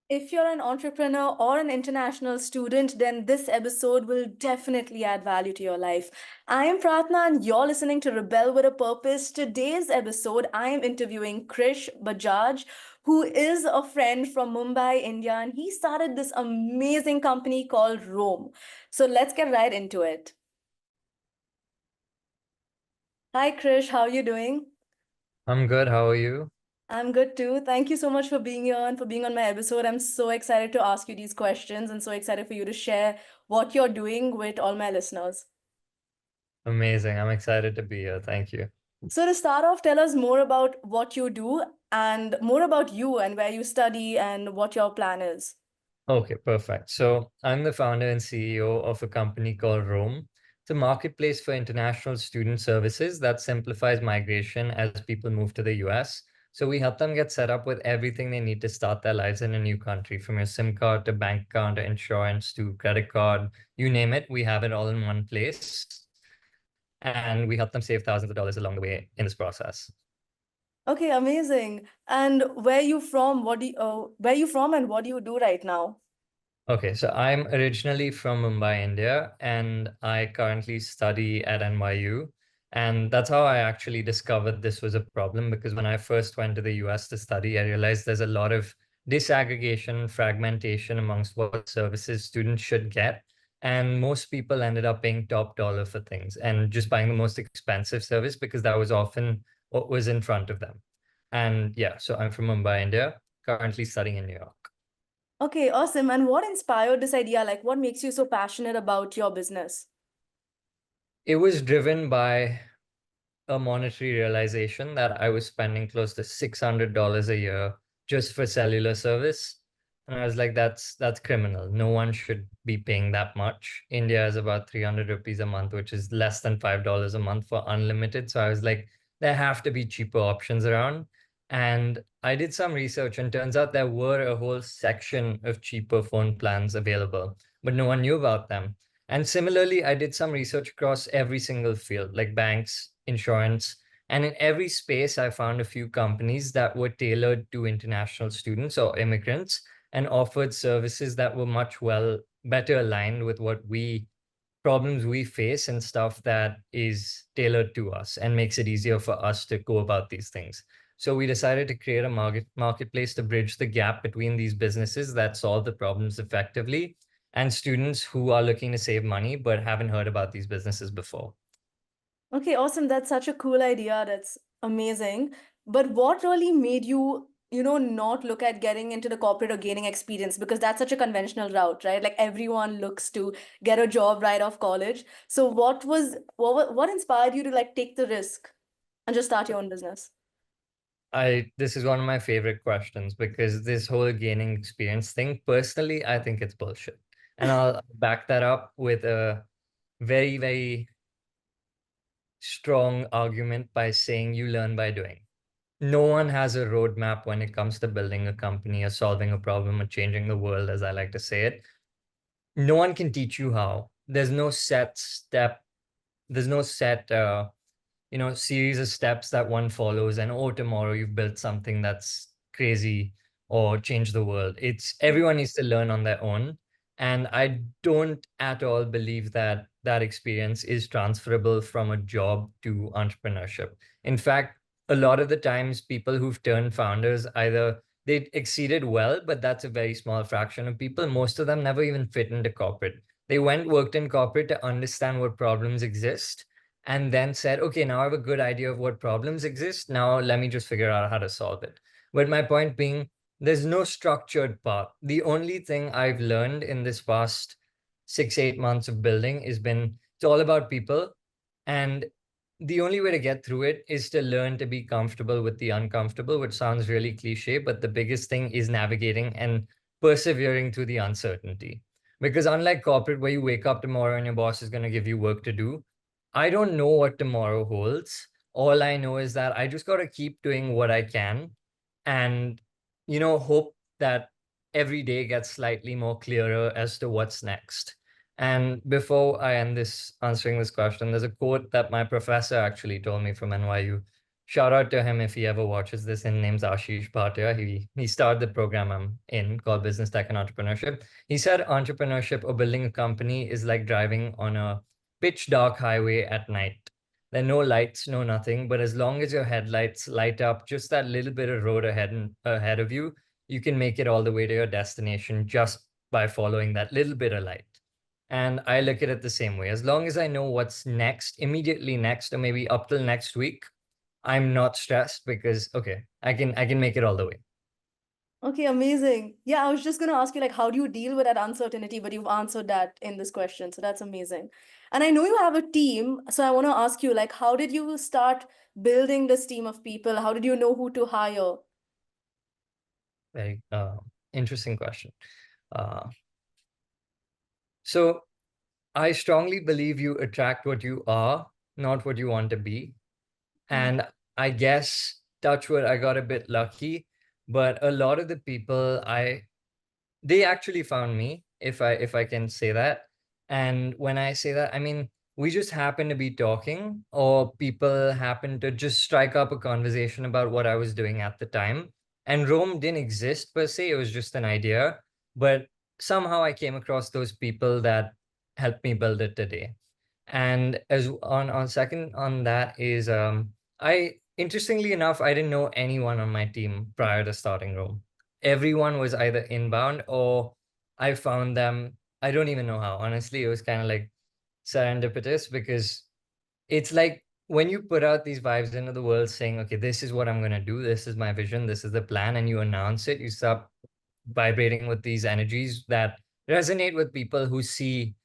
If you're an entrepreneur or an international student, then this episode will definitely add value to your life. I am Pratna and you're listening to Rebel with a Purpose. Today's episode, I am interviewing Krish Bajaj, who is a friend from Mumbai, India, and he started this amazing company called Rome. So let's get right into it. Hi, Krish, how are you doing? I'm good. How are you? I'm good too. Thank you so much for being here and for being on my episode. I'm so excited to ask you these questions and so excited for you to share what you're doing with all my listeners. Amazing. I'm excited to be here. Thank you. So, to start off, tell us more about what you do and more about you and where you study and what your plan is. Okay, perfect. So I'm the founder and CEO of a company called Roam. It's a marketplace for international student services that simplifies migration as people move to the US. So we help them get set up with everything they need to start their lives in a new country, from your SIM card to bank account to insurance to credit card, you name it, we have it all in one place. And we help them save thousands of dollars along the way in this process. Okay, amazing. And where you from? Where you from and what do you do right now? Okay, so I'm originally from Mumbai, India, and I currently study at NYU. And that's how I actually discovered this was a problem because when I first went to the US to study, I realized there's a lot of disaggregation, fragmentation amongst what services students should get. And most people ended up paying top dollar for things and just buying the most expensive service because that was often what was in front of them. And yeah, so I'm from Mumbai, India, currently studying in New York. Okay, awesome. And what inspired this idea? Like, what makes you so passionate about your business? It was driven by a monetary realization that I was spending close to $600 a year just for cellular service. And I was like, that's criminal. No one should be paying that much. India is about 300 rupees a month, which is less than $5 a month for unlimited. So I was like, there have to be cheaper options around. And I did some research, and turns out there were a whole section of cheaper phone plans available, but no one knew about them. And similarly, I did some research across every single field, like banks, insurance, and in every space, I found a few companies that were tailored to international students or immigrants and offered services that were much better aligned with what we problems we face and stuff that is tailored to us and makes it easier for us to go about these things. So we decided to create a marketplace to bridge the gap between these businesses that solve the problems effectively and students who are looking to save money but haven't heard about these businesses before. Okay, awesome. That's such a cool idea. That's amazing. But what really made you, not look at getting into the corporate or gaining experience? Because that's such a conventional route, right? Like everyone looks to get a job right off college. So what inspired you to like take the risk and just start your own business? I This is one of my favorite questions because this whole gaining experience thing, personally, I think it's bullshit. And I'll back that up with a very, very strong argument by saying you learn by doing. No one has a roadmap when it comes to building a company or solving a problem or changing the world, as I like to say it. No one can teach you how. There's no set series of steps that one follows and oh, tomorrow you've built something that's crazy or change the world. It's everyone needs to learn on their own, and I don't at all believe that that experience is transferable from a job to entrepreneurship. In fact, a lot of the times people who've turned founders, either they exceeded well, but that's a very small fraction of people. Most of them never even fit into corporate. They worked in corporate to understand what problems exist and then said, okay, now I have a good idea of what problems exist. Now let me just figure out how to solve it. But my point being, there's no structured path. The only thing I've learned in this past 6, 8 months of building it's all about people. And the only way to get through it is to learn to be comfortable with the uncomfortable, which sounds really cliche, but the biggest thing is navigating and persevering through the uncertainty. Because unlike corporate, where you wake up tomorrow and your boss is going to give you work to do, I don't know what tomorrow holds. All I know is that I just got to keep doing what I can and, hope that every day gets slightly more clearer as to what's next. And before I end this answering this question, there's a quote that my professor actually told me from NYU. Shout out to him if he ever watches this. His name's Ashish Bhatia. He started the program I'm in called Business Tech and Entrepreneurship. He said entrepreneurship or building a company is like driving on a pitch dark highway at night. There are no lights, no nothing, but as long as your headlights light up just that little bit of road ahead of you, you can make it all the way to your destination just by following that little bit of light. And I look at it the same way. As long as I know what's next, immediately next, or maybe up till next week, I'm not stressed because okay, I can make it all the way. Okay, amazing. Yeah, I was just going to ask you, like, how do you deal with that uncertainty? But you've answered that in this question. So that's amazing. And I know you have a team. So I want to ask you, like, how did you start building this team of people? How did you know who to hire? Very interesting question. Uh, so I strongly believe you attract what you are, not what you want to be. Mm, And I guess touch wood, I got a bit lucky, but a lot of the people they actually found me, if I can say that. And when I say that, I mean we just happen to be talking, or people happen to just strike up a conversation about what I was doing at the time. And Rome didn't exist per se, it was just an idea. But somehow I came across those people that helped me build it today. And as on second on that is I interestingly enough, I didn't know anyone on my team prior to starting Rome. Everyone was either inbound or I found them. I don't even know how. Honestly, it was kind of like serendipitous because it's like when you put out these vibes into the world saying, okay, this is what I'm going to do, this is my vision, this is the plan, and you announce it, you start vibrating with these energies that resonate with people who see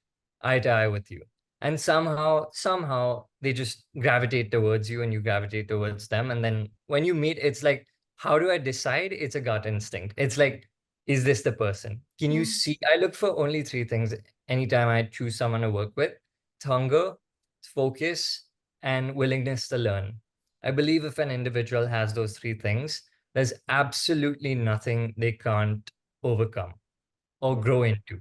eye to eye with you. And somehow they just gravitate towards you and you gravitate towards them. And then when you meet, it's like, how do I decide? It's a gut instinct. It's like, is this the person? Can you mm, see? I look for only three things anytime I choose someone to work with: it's hunger, it's focus, and willingness to learn. I believe if an individual has those three things, there's absolutely nothing they can't overcome or grow into.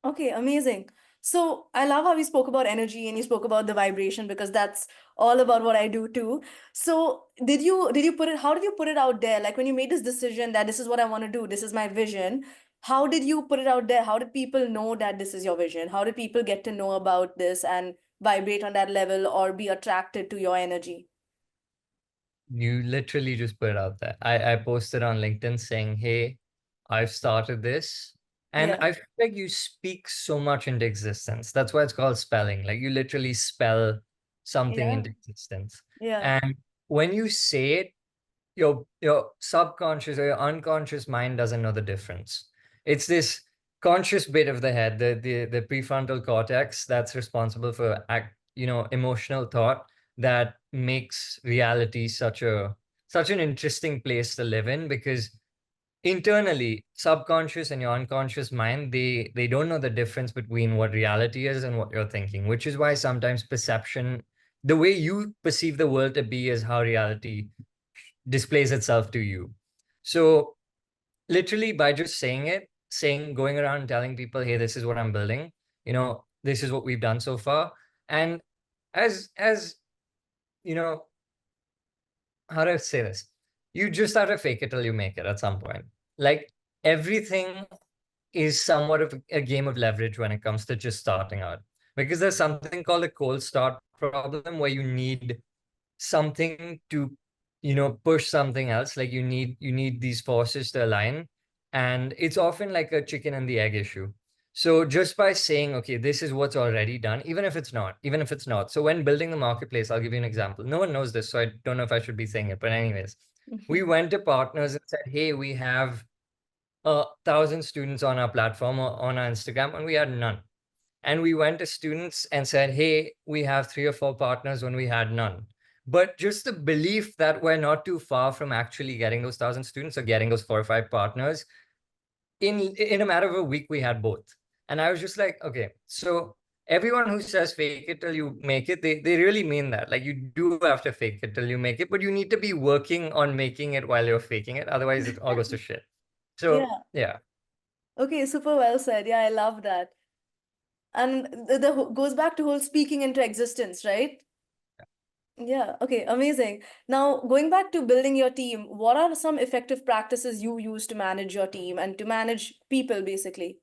Okay, amazing. So I love how you spoke about energy and you spoke about the vibration because that's all about what I do too. So did you put it, how did you put it out there? Like when you made this decision that this is what I want to do, this is my vision, how did you put it out there? How did people know that this is your vision? How did people get to know about this and vibrate on that level or be attracted to your energy? You literally just put it out there. I posted on LinkedIn saying, hey, I've started this. And Yeah. I feel like you speak so much into existence. That's why it's called spelling. Like you literally spell something Yeah. into existence. Yeah. And when you say it, your subconscious or your unconscious mind doesn't know the difference. It's this conscious bit of the head, the prefrontal cortex, that's responsible for emotional thought, that makes reality such an interesting place to live in, because internally subconscious and your unconscious mind, they don't know the difference between what reality is and what you're thinking, which is why sometimes perception, the way you perceive the world to be, is how reality displays itself to you. So literally by just saying it, going around telling people, hey, this is what I'm building, this is what we've done so far. And as you know, how do I say this? You just have to fake it till you make it at some point. Like everything is somewhat of a game of leverage when it comes to just starting out. Because there's something called a cold start problem where you need something to push something else. Like you need these forces to align, and it's often like a chicken and the egg issue. So just by saying, okay, this is what's already done, even if it's not, so when building the marketplace, I'll give you an example. No one knows this, so I don't know if I should be saying it, but anyways, we went to partners and said, hey, we have 1,000 students on our platform or on our Instagram, and we had none. And we went to students and said, hey, we have 3 or 4 partners, when we had none. But just the belief that we're not too far from actually getting those 1,000 students or getting those 4 or 5 partners, in a matter of a week, we had both. And I was just like, okay, so everyone who says fake it till you make it, they really mean that. Like you do have to fake it till you make it, but you need to be working on making it while you're faking it. Otherwise, it all goes to shit. So Yeah. yeah. Okay, super well said. Yeah, I love that. And the goes back to whole speaking into existence, right? Yeah, okay, amazing. Now, going back to building your team, what are some effective practices you use to manage your team and to manage people, basically?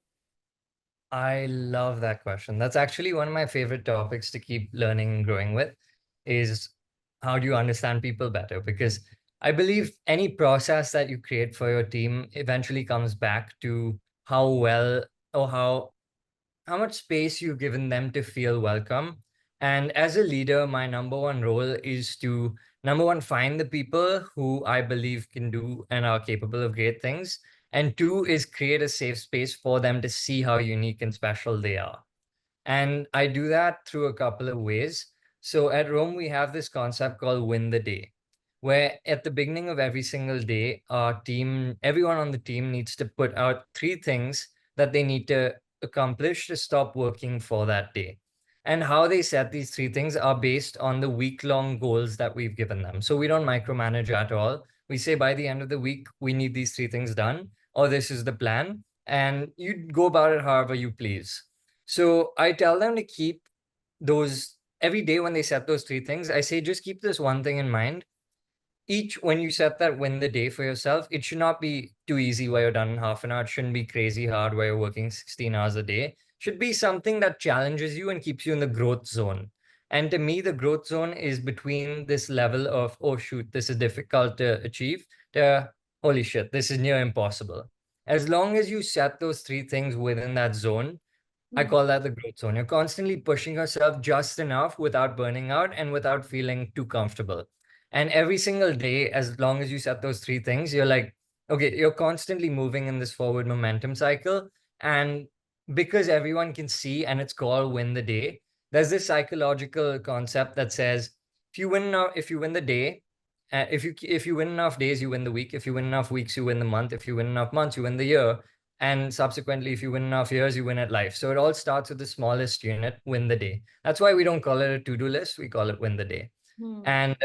I love that question. That's actually one of my favorite topics to keep learning and growing with is how do you understand people better? Because I believe any process that you create for your team eventually comes back to how well or how much space you've given them to feel welcome. And as a leader, my number one role is to number one, find the people who I believe can do and are capable of great things. And two is create a safe space for them to see how unique and special they are. And I do that through a couple of ways. So at Rome, we have this concept called win the day, where at the beginning of every single day, our team, everyone on the team needs to put out three things that they need to accomplish to stop working for that day. And how they set these three things are based on the week-long goals that we've given them. So we don't micromanage at all. We say by the end of the week, we need these three things done, or this is the plan, and you go about it however you please. So I tell them to keep those every day when they set those three things. I say, just keep this one thing in mind. Each, when you set that win the day for yourself, it should not be too easy where you're done in half an hour. It shouldn't be crazy hard where you're working 16 hours a day. It should be something that challenges you and keeps you in the growth zone. And to me, the growth zone is between this level of, oh, shoot, this is difficult to achieve, to, holy shit, this is near impossible. As long as you set those three things within that zone, I Hmm. call that the growth zone. You're constantly pushing yourself just enough without burning out and without feeling too comfortable. And every single day, as long as you set those three things, you're like, okay, you're constantly moving in this forward momentum cycle. And because everyone can see and it's called win the day, there's this psychological concept that says if you win the day, if you win enough days, you win the week. If you win enough weeks, you win the month. If you win enough months, you win the year, and subsequently, if you win enough years, you win at life. So it all starts with the smallest unit, win the day. That's why we don't call it a to-do list. We call it win the day. Hmm. And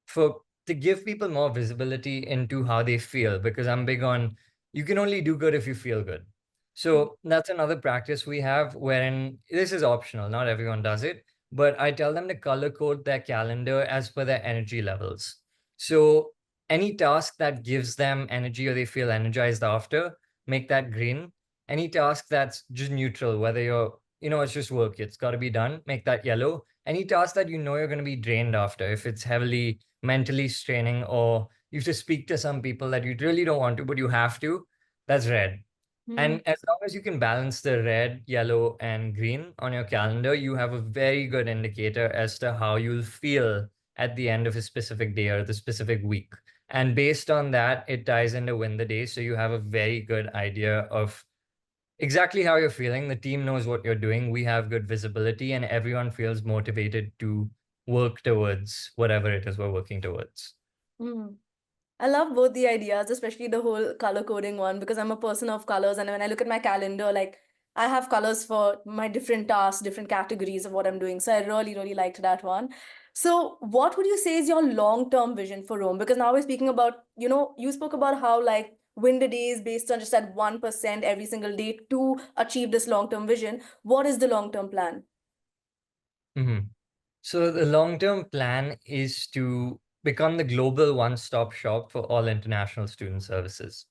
for to give people more visibility into how they feel, because I'm big on you can only do good if you feel good. So that's another practice we have wherein this is optional. Not everyone does it, but I tell them to color code their calendar as per their energy levels. So any task that gives them energy or they feel energized after, make that green. Any task that's just neutral, whether it's just work, it's got to be done, make that yellow. Any task that you know you're going to be drained after, if it's heavily mentally straining or you have to speak to some people that you really don't want to, but you have to, that's red. Hmm. And as long as you can balance the red, yellow, and green on your calendar, you have a very good indicator as to how you'll feel at the end of a specific day or the specific week. And based on that, it ties into win the day. So you have a very good idea of exactly how you're feeling. The team knows what you're doing. We have good visibility, and everyone feels motivated to work towards whatever it is we're working towards. Hmm. I love both the ideas, especially the whole color coding one, because I'm a person of colors. And when I look at my calendar, like I have colors for my different tasks, different categories of what I'm doing. So I really, really liked that one. So, what would you say is your long-term vision for Rome? Because now we're speaking about, you spoke about how like win the days based on just that 1% every single day to achieve this long-term vision. What is the long-term plan? Mhm. So the long-term plan is to become the global one-stop shop for all international student services.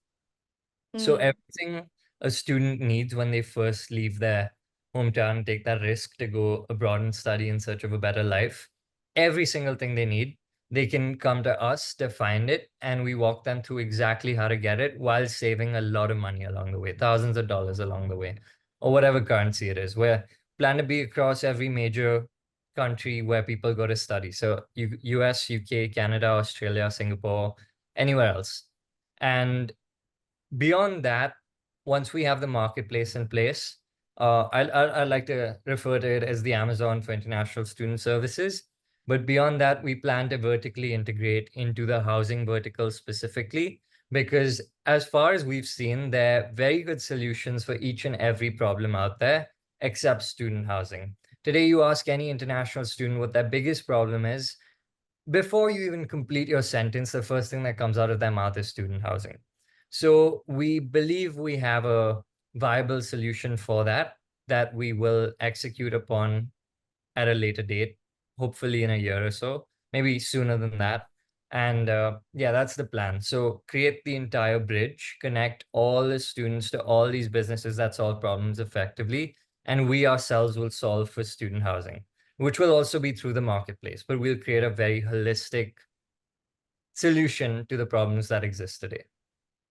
So Hmm. everything a student needs when they first leave their hometown and take that risk to go abroad and study in search of a better life, every single thing they need, they can come to us to find it, and we walk them through exactly how to get it while saving a lot of money along the way, thousands of dollars along the way, or whatever currency it is. We're plan to be across every major country where people go to study. So US, UK, Canada, Australia, Singapore, anywhere else. And beyond that, once we have the marketplace in place, I like to refer to it as the Amazon for international student services. But beyond that, we plan to vertically integrate into the housing vertical specifically, because as far as we've seen, there are very good solutions for each and every problem out there, except student housing. Today, you ask any international student what their biggest problem is, before you even complete your sentence, the first thing that comes out of their mouth is student housing. So we believe we have a viable solution for that we will execute upon at a later date, hopefully in a year or so. maybe sooner than that. And yeah, that's the plan. So create the entire bridge, connect all the students to all these businesses that solve problems effectively. And we ourselves will solve for student housing, which will also be through the marketplace, but we'll create a very holistic solution to the problems that exist today.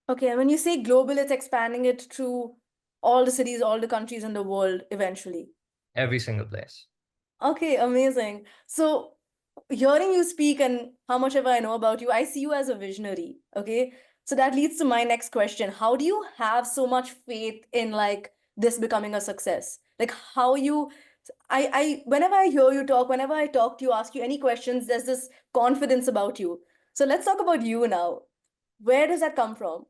Okay, and when you say global, it's expanding it through all the cities, all the countries in the world eventually. Every single place. Okay, amazing. So, hearing you speak and how much ever I know about you, I see you as a visionary. Okay, so that leads to my next question. How do you have so much faith in like this becoming a success? Like how you, whenever I hear you talk, whenever I talk to you, ask you any questions, there's this confidence about you. So let's talk about you now. Where does that come from?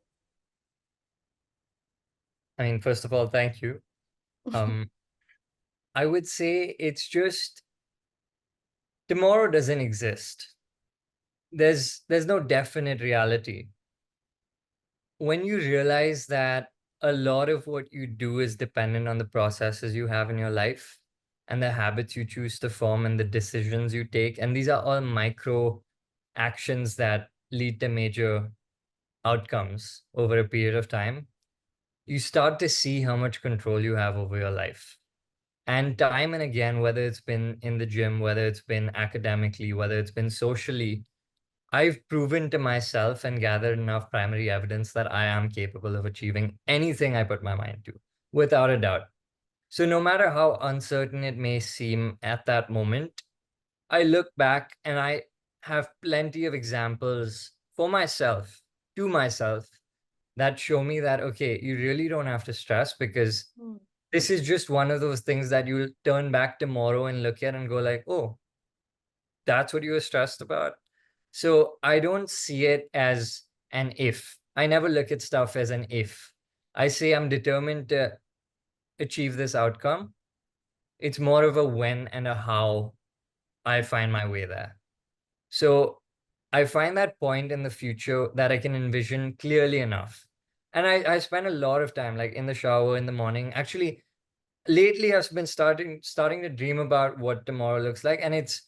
I mean, first of all, thank you. Um, I would say it's just tomorrow doesn't exist. There's no definite reality. When you realize that a lot of what you do is dependent on the processes you have in your life and the habits you choose to form and the decisions you take, and these are all micro actions that lead to major outcomes over a period of time, you start to see how much control you have over your life. And time and again, whether it's been in the gym, whether it's been academically, whether it's been socially, I've proven to myself and gathered enough primary evidence that I am capable of achieving anything I put my mind to, without a doubt. So, no matter how uncertain it may seem at that moment, I look back and I have plenty of examples for myself, to myself, that show me that, okay, you really don't have to stress because Hmm. this is just one of those things that you'll turn back tomorrow and look at and go like, oh, that's what you were stressed about. So I don't see it as an if. I never look at stuff as an if. I say I'm determined to achieve this outcome. It's more of a when and a how I find my way there. So I find that point in the future that I can envision clearly enough. And I spend a lot of time like in the shower in the morning. Actually, lately I've been starting to dream about what tomorrow looks like. And it's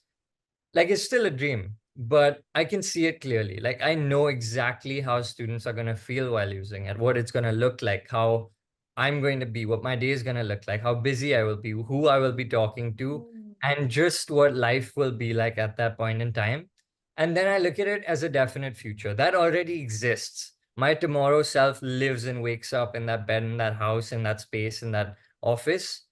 still a dream, but I can see it clearly. Like I know exactly how students are going to feel while using it, what it's going to look like, how I'm going to be, what my day is going to look like, how busy I will be, who I will be talking to, Hmm. and just what life will be like at that point in time. And then I look at it as a definite future that already exists. My tomorrow self lives and wakes up in that bed, in that house, in that space, in that office.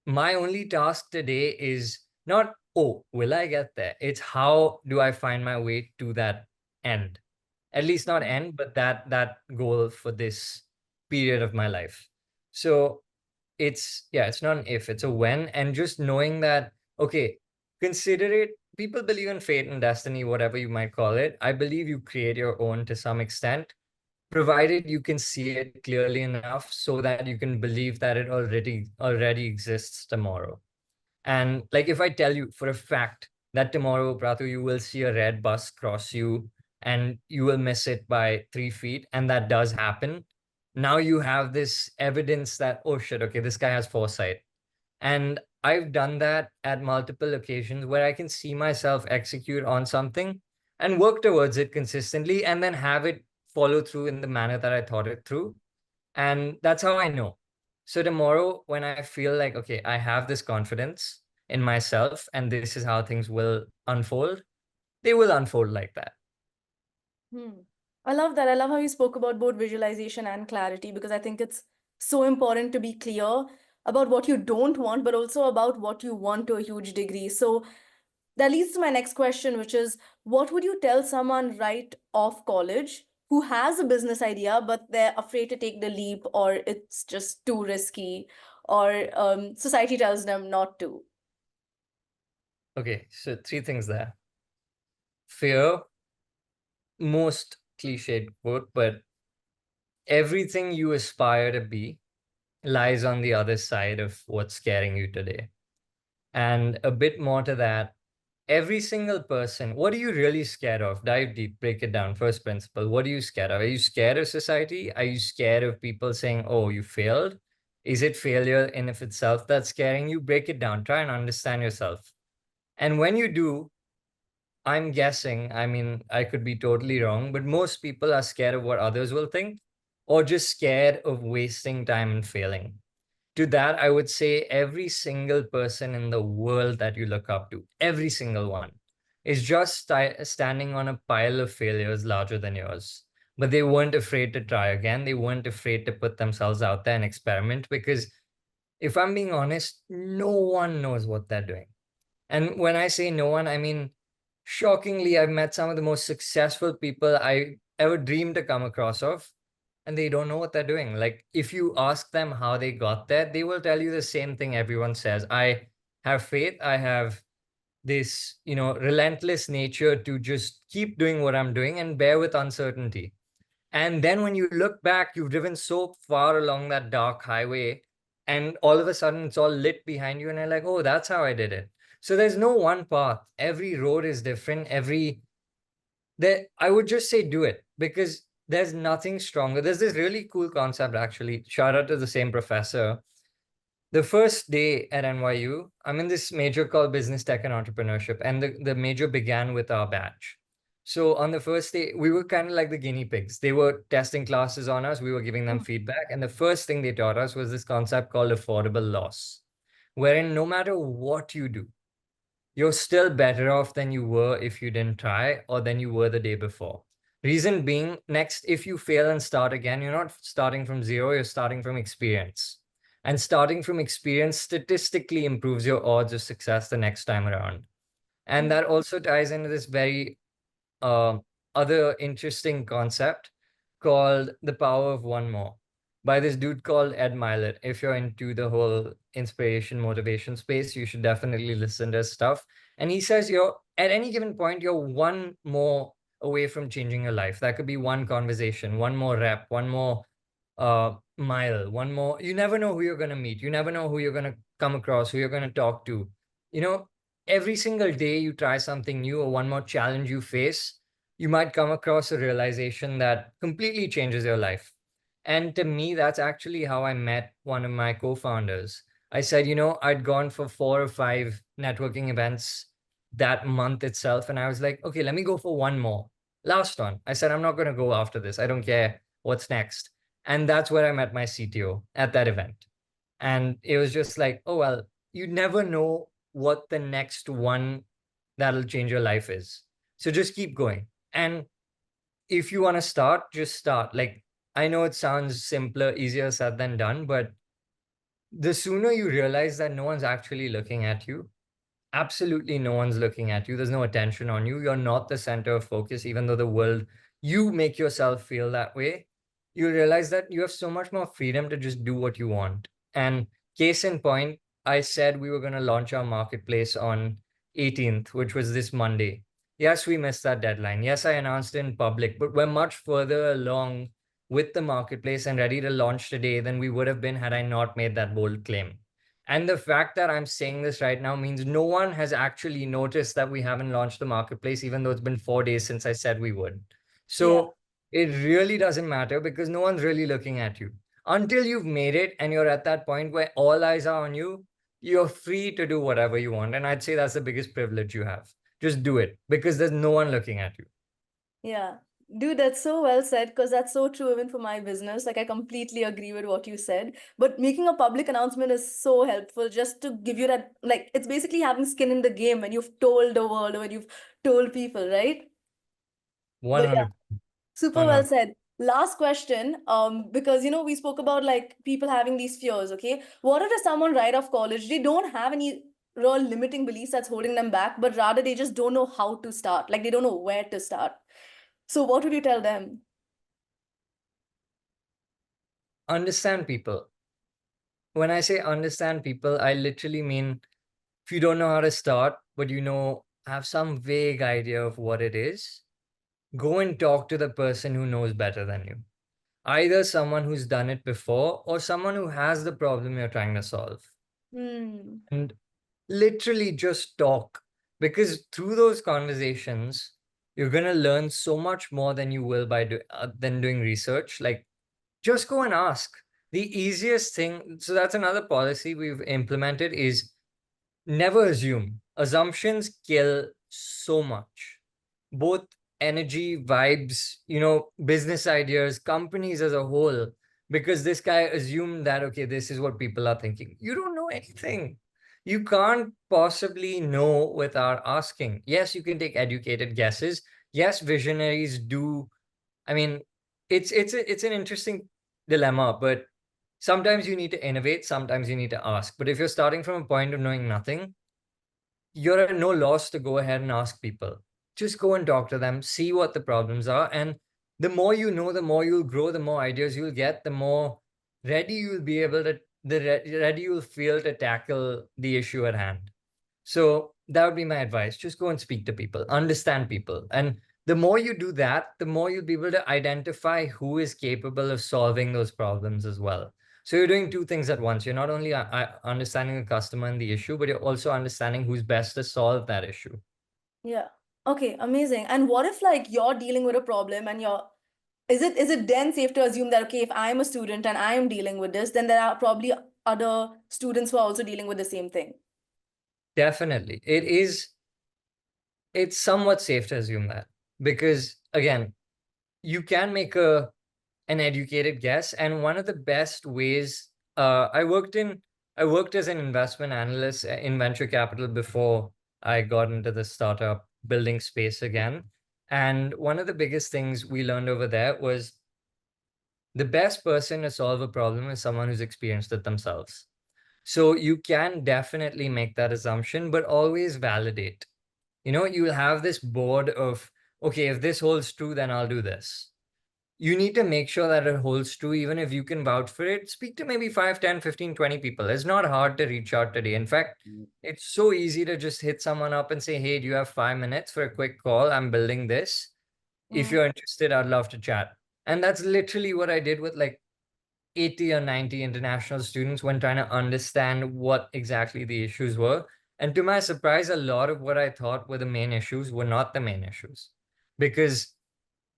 My only task today is not, oh, will I get there? It's how do I find my way to that end? At least not end, but that goal for this period of my life. So it's yeah, it's not an if, it's a when. And just knowing that, okay, consider it. People believe in fate and destiny, whatever you might call it. I believe you create your own to some extent, provided you can see it clearly enough so that you can believe that it already exists tomorrow. And like if I tell you for a fact that tomorrow, Pratu, you will see a red bus cross you and you will miss it by 3 feet, and that does happen, now you have this evidence that, oh shit, okay, this guy has foresight. And I've done that at multiple occasions where I can see myself execute on something and work towards it consistently and then have it follow through in the manner that I thought it through. And that's how I know. So tomorrow, when I feel like, okay, I have this confidence in myself and this is how things will unfold, they will unfold like that. Hmm. I love that. I love how you spoke about both visualization and clarity because I think it's so important to be clear about what you don't want, but also about what you want to a huge degree. So that leads to my next question, which is what would you tell someone right off college who has a business idea, but they're afraid to take the leap or it's just too risky or society tells them not to? Okay, so three things there. Fear, most cliched quote, but everything you aspire to be lies on the other side of what's scaring you today. And a bit more to that, every single person, what are you really scared of? Dive deep, break it down. First principle, what are you scared of? Are you scared of society? Are you scared of people saying, oh, you failed? Is it failure in of itself that's scaring you? Break it down, try and understand yourself. And when you do, I'm guessing, I mean, I could be totally wrong, but most people are scared of what others will think or just scared of wasting time and failing. To that, I would say every single person in the world that you look up to, every single one, is just standing on a pile of failures larger than yours. But they weren't afraid to try again. They weren't afraid to put themselves out there and experiment because if I'm being honest, no one knows what they're doing. And when I say no one, I mean, shockingly, I've met some of the most successful people I ever dreamed to come across of, and they don't know what they're doing. Like, if you ask them how they got there, they will tell you the same thing everyone says. I have faith, I have this, relentless nature to just keep doing what I'm doing and bear with uncertainty. And then when you look back, you've driven so far along that dark highway, and all of a sudden it's all lit behind you, and you're like, oh, that's how I did it. So there's no one path. Every road is different. I would just say do it because there's nothing stronger. There's this really cool concept, actually. Shout out to the same professor. The first day at NYU, I'm in this major called Business Tech and Entrepreneurship, and the major began with our batch. So on the first day, we were kind of like the guinea pigs. They were testing classes on us, we were giving them feedback. And the first thing they taught us was this concept called affordable loss, wherein no matter what you do, you're still better off than you were if you didn't try or than you were the day before. Reason being, next, if you fail and start again, you're not starting from zero, you're starting from experience. And starting from experience statistically improves your odds of success the next time around. And that also ties into this very uh, other interesting concept called The Power of One More by this dude called Ed Milet. If you're into the whole inspiration, motivation space, you should definitely listen to his stuff. And he says you're at any given point, you're one more away from changing your life. That could be one conversation, one more rep, one more mile, one more. You never know who you're going to meet. You never know who you're going to come across, who you're going to talk to. You know, every single day you try something new or one more challenge you face, you might come across a realization that completely changes your life. And to me, that's actually how I met one of my co founders. I said, I'd gone for 4 or 5 networking events that month itself. And I was like, okay, let me go for one more. Last one. I said, I'm not going to go after this. I don't care what's next. And that's where I met my CTO at that event. And it was just like, oh, well, you never know what the next one that'll change your life is. So just keep going. And if you want to start, just start. Like, I know it sounds simpler, easier said than done, but the sooner you realize that no one's actually looking at you, absolutely no one's looking at you, there's no attention on you, you're not the center of focus, even though the world, you make yourself feel that way, you realize that you have so much more freedom to just do what you want. And case in point, I said we were going to launch our marketplace on 18th, which was this Monday. Yes, we missed that deadline. Yes, I announced it in public, but we're much further along with the marketplace and ready to launch today than we would have been had I not made that bold claim. And the fact that I'm saying this right now means no one has actually noticed that we haven't launched the marketplace, even though it's been 4 days since I said we would. Yeah. So it really doesn't matter because no one's really looking at you. Until you've made it and you're at that point where all eyes are on you, you're free to do whatever you want. And I'd say that's the biggest privilege you have. Just do it because there's no one looking at you. Yeah. Dude, that's so well said because that's so true even for my business. Like, I completely agree with what you said. But making a public announcement is so helpful just to give you that, like, it's basically having skin in the game when you've told the world or when you've told people, right? But yeah, 100. super well 100. said. Last question, because we spoke about like people having these fears, okay? What if someone right off college, they don't have any real limiting beliefs that's holding them back, but rather they just don't know how to start, like they don't know where to start. So what would you tell them? Understand people. When I say understand people, I literally mean if you don't know how to start, but have some vague idea of what it is, go and talk to the person who knows better than you. Either someone who's done it before or someone who has the problem you're trying to solve. Hmm. And literally just talk because through those conversations, you're going to learn so much more than you will than doing research. Like, just go and ask. The easiest thing, so that's another policy we've implemented is never assume. Assumptions kill so much. Both energy, vibes, business ideas, companies as a whole, because this guy assumed that, okay, this is what people are thinking. You don't know anything. You can't possibly know without asking. Yes, you can take educated guesses. Yes, visionaries do. I mean, it's an interesting dilemma, but sometimes you need to innovate, sometimes you need to ask. But if you're starting from a point of knowing nothing, you're at no loss to go ahead and ask people. Just go and talk to them, see what the problems are. And the more you know, the more you'll grow, the more ideas you'll get, the more ready you'll be able to, ready you'll feel to tackle the issue at hand. So that would be my advice. Just go and speak to people, understand people. And the more you do that, the more you'll be able to identify who is capable of solving those problems as well. So you're doing two things at once. You're not only understanding the customer and the issue, but you're also understanding who's best to solve that issue. Yeah. Okay, amazing. And what if like you're dealing with a problem and you're is it then safe to assume that okay, if I'm a student and I am dealing with this, then there are probably other students who are also dealing with the same thing? Definitely. It's somewhat safe to assume that because again, you can make an educated guess. And one of the best ways, I worked as an investment analyst in venture capital before I got into the startup building space again. And one of the biggest things we learned over there was the best person to solve a problem is someone who's experienced it themselves. So you can definitely make that assumption, but always validate. You'll have this board of, okay, if this holds true, then I'll do this. You need to make sure that it holds true, even if you can vouch for it. Speak to maybe 5, 10, 15, 20 people. It's not hard to reach out today. In fact, it's so easy to just hit someone up and say, hey, do you have 5 minutes for a quick call? I'm building this. If Mm. you're interested, I'd love to chat. And that's literally what I did with like 80 or 90 international students when trying to understand what exactly the issues were. And to my surprise, a lot of what I thought were the main issues were not the main issues. Because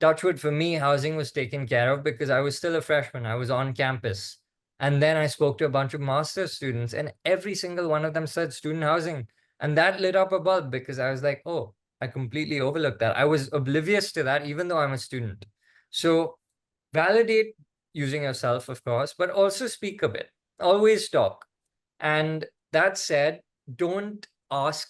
Touchwood, for me, housing was taken care of because I was still a freshman. I was on campus. And then I spoke to a bunch of master's students, and every single one of them said student housing. And that lit up a bulb because I was like, oh, I completely overlooked that. I was oblivious to that, even though I'm a student. So validate using yourself, of course, but also speak a bit. Always talk. And that said, don't ask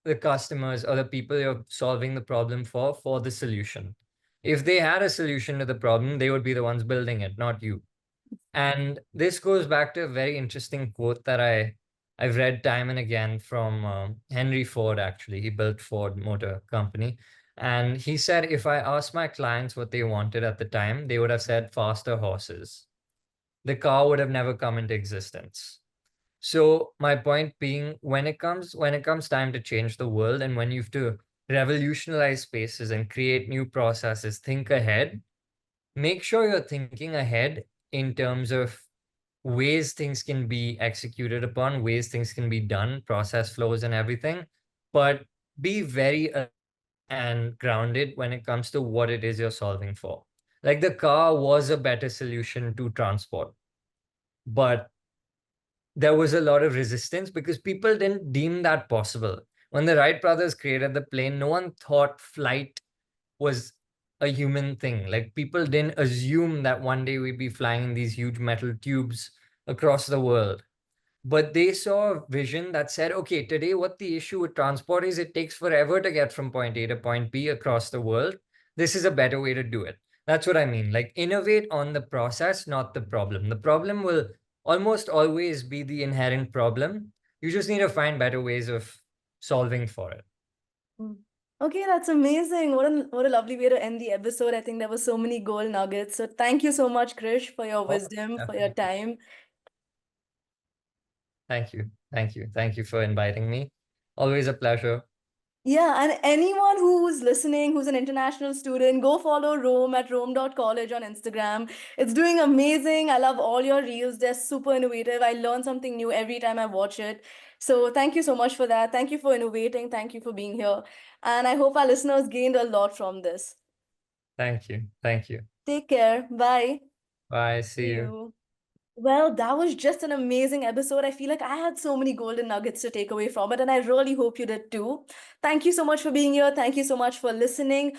the customers or the people you're solving the problem for the solution. If they had a solution to the problem, they would be the ones building it, not you. And this goes back to a very interesting quote that I've read time and again from Henry Ford. Actually, he built Ford Motor Company, and he said, if I asked my clients what they wanted at the time, they would have said faster horses. The car would have never come into existence. So my point being, when it comes time to change the world, and when you have to revolutionize spaces and create new processes, think ahead. Make sure you're thinking ahead in terms of ways things can be executed upon, ways things can be done, process flows and everything. But be very and grounded when it comes to what it is you're solving for. Like the car was a better solution to transport, but there was a lot of resistance because people didn't deem that possible. When the Wright brothers created the plane, no one thought flight was a human thing. Like people didn't assume that one day we'd be flying in these huge metal tubes across the world. But they saw a vision that said, okay, today what the issue with transport is, it takes forever to get from point A to point B across the world. This is a better way to do it. That's what I mean. Like innovate on the process, not the problem. The problem will almost always be the inherent problem. You just need to find better ways of solving for it. Mm. Okay, that's amazing. What a lovely way to end the episode. I think there were so many gold nuggets. So thank you so much, Krish, for your Oh, wisdom, for your definitely. time. Thank you. Thank you. Thank you for inviting me. Always a pleasure. Yeah, and anyone who's listening, who's an international student, go follow Rome at rome.college on Instagram. It's doing amazing. I love all your reels. They're super innovative. I learn something new every time I watch it. So thank you so much for that. Thank you for innovating. Thank you for being here. And I hope our listeners gained a lot from this. Thank you. Thank you. Take care. Bye. Bye. See See you. you. Well, that was just an amazing episode. I feel like I had so many golden nuggets to take away from it, and I really hope you did too. Thank you so much for being here. Thank you so much for listening.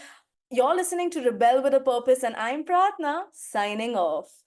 You're listening to Rebel with a Purpose, and I'm Pratna, signing off.